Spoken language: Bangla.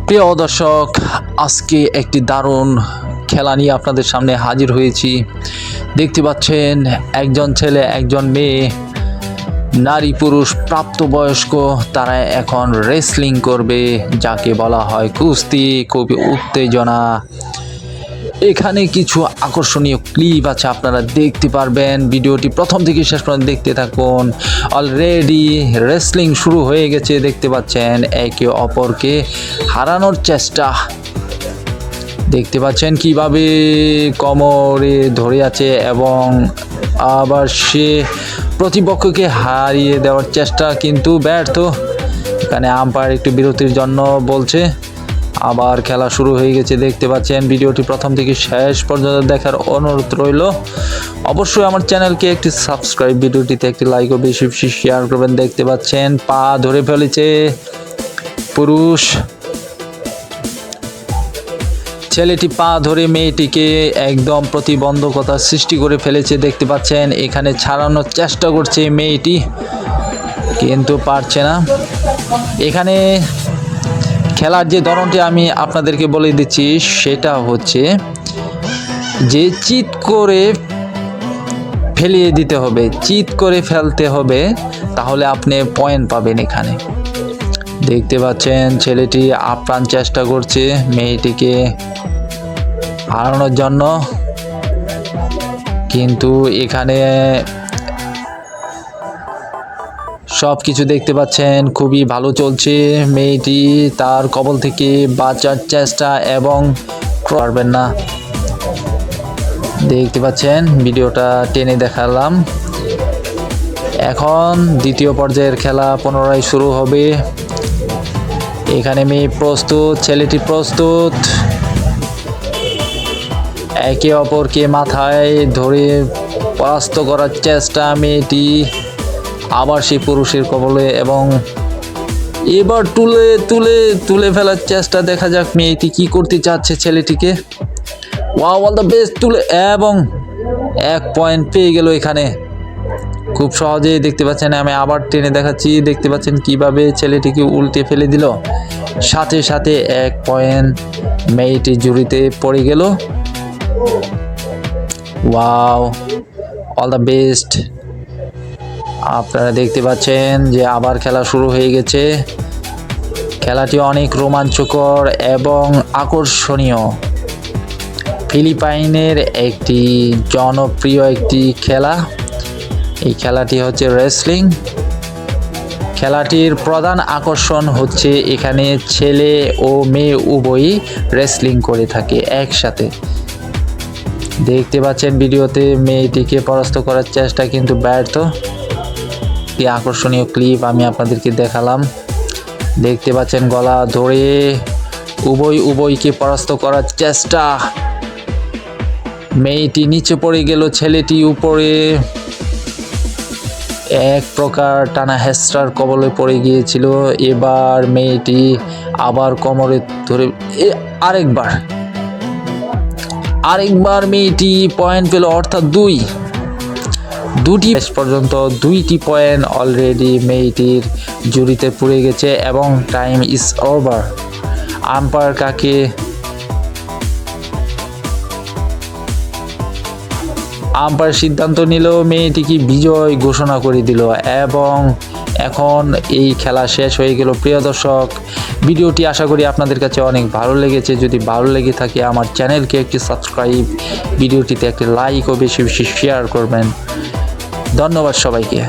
প্রিয় দর্শক, আজকে একটি দারুণ খেলা নিয়ে আপনাদের সামনে হাজির হয়েছি। দেখতে পাচ্ছেন একজন ছেলে একজন মেয়ে, নারী পুরুষ প্রাপ্তবয়স্ক, তারা এখন রেসলিং করবে, যাকে বলা হয় কুস্তি। খুবই উত্তেজনা। এখানে কিছু আকর্ষণীয় ক্লিপ আছে, আপনারা দেখতে পারবেন। ভিডিওটি প্রথম থেকে শেষ পর্যন্ত দেখতে থাকুন। অলরেডি রেসলিং শুরু হয়ে গেছে, দেখতে পাচ্ছেন একে অপরকে হারানোর চেষ্টা। দেখতে পাচ্ছেন কিভাবে কোমরে ধরে আছে এবং আবার সে প্রতিপক্ষকে হারিয়ে দেওয়ার চেষ্টা, কিন্তু ব্যর্থ। এখানে আম্পায়ার একটু বিরতির জন্য বলছে। আবার খেলা শুরু হয়ে গেছে, দেখতে পাচ্ছেন। ভিডিওটি প্রথম থেকে শেষ পর্যন্ত দেখার অনুরোধ রইল। অবশ্যই আমার চ্যানেলকে একটি সাবস্ক্রাইব, ভিডিওটিতে একটি লাইক ও বেশি বেশি শেয়ার করবেন। দেখতে পাচ্ছেন পা ধরে ফেলেছে পুরুষ, ছেলেটি পা ধরে মেয়েটিকে একদম প্রতিবন্ধকতা সৃষ্টি করে ফেলেছে। দেখতে পাচ্ছেন এখানে ছাড়ানোর চেষ্টা করছে মেয়েটি, কিন্তু পারছে না। এখানে খেলার যে ধরনটি আমি আপনাদেরকে বলে দিচ্ছি, সেটা হচ্ছে যে চিৎ করে ফেলিয়ে দিতে হবে, চিৎ করে ফেলতে হবে, তাহলে আপনি পয়েন্ট পাবেন। এখানে দেখতে পাচ্ছেন ছেলেটি আপ্রাণ চেষ্টা করছে মেয়েটিকে হারানোর জন্য, কিন্তু এখানে সব কিছু দেখতে পাচ্ছেন খুবই ভালো চলছে। মেয়েটি তার কবল থেকে বাঁচার চেষ্টা এবং পারবেন না। দেখতে পাচ্ছেন, ভিডিওটা টেনে দেখালাম। এখন দ্বিতীয় পর্যায়ের খেলা পুনরায় শুরু হবে। এখানে মেয়ে প্রস্তুত, ছেলেটি প্রস্তুত। একে অপরকে মাথায় ধরে পরাস্ত করার চেষ্টা মেয়েটি, আবার সেই পুরুষের কবলে, এবং এবার তুলে ফেলার চেষ্টা। দেখা যাক মেয়েটি কি করতে চাচ্ছে ছেলেটিকে। ওয়াও, অল দ্য বেস্ট, তুলে, এবং 1 পয়েন্ট পেয়ে গেল এখানে খুব সহজেই। দেখতে পাচ্ছেন, আমি আবার টেনে দেখাচ্ছি। দেখতে পাচ্ছেন কিভাবে ছেলেটিকে উল্টে ফেলে দিল, সাথে সাথে 1 পয়েন্ট মেয়েটি জুড়িতে পড়ে গেল। Wow, all the best. আপনারা দেখতে পাচ্ছেন যে আবার খেলা শুরু হয়ে গেছে। খেলাটি অনেক রোমাঞ্চকর এবং আকর্ষণীয়। ফিলিপাইনের একটি জনপ্রিয় একটি খেলা। এই খেলাটি হচ্ছে রেসলিং। খেলাটির প্রধান আকর্ষণ হচ্ছে এখানে ছেলে ও মেয়ে উভয়ই রেসলিং করে থাকে একসাথে। দেখতে পাচ্ছেন ভিডিওতে মেয়েটিকে পরাস্ত করার চেষ্টা, কিন্তু ব্যর্থ। একটি আকর্ষণীয় ক্লিপ আমি আপনাদেরকে দেখালাম। দেখতে পাচ্ছেন গলা ধরে উভয়কে পরাস্ত করার চেষ্টা। মেয়েটি নিচে পড়ে গেল, ছেলেটি উপরে। এক প্রকার টানা হেঁচড়ার কবলে পড়ে গিয়েছিল। এবার মেয়েটি আবার কোমরে ধরে আরেকবার মেয়েটি পয়েন্ট পেল, অর্থাৎ দুটি পর্যন্ত 2টি পয়েন্ট অলরেডি মেয়েটির জুড়িতে পড়ে গেছে এবং টাইম ইজ ওভার। আম্পায়ার সিদ্ধান্ত নিল, মেয়েটিকে বিজয় ঘোষণা করে দিল, এবং এখন এই খেলা শেষ হয়ে গেল। প্রিয় দর্শক, ভিডিওটি আশা করি আপনাদের কাছে অনেক ভালো লেগেছে। যদি ভালো লেগে থাকে আমার চ্যানেলকে একটি সাবস্ক্রাইব, ভিডিওটিতে একটি লাইক ও বেশি বেশি শেয়ার করবেন। ধন্যবাদ সবাইকে।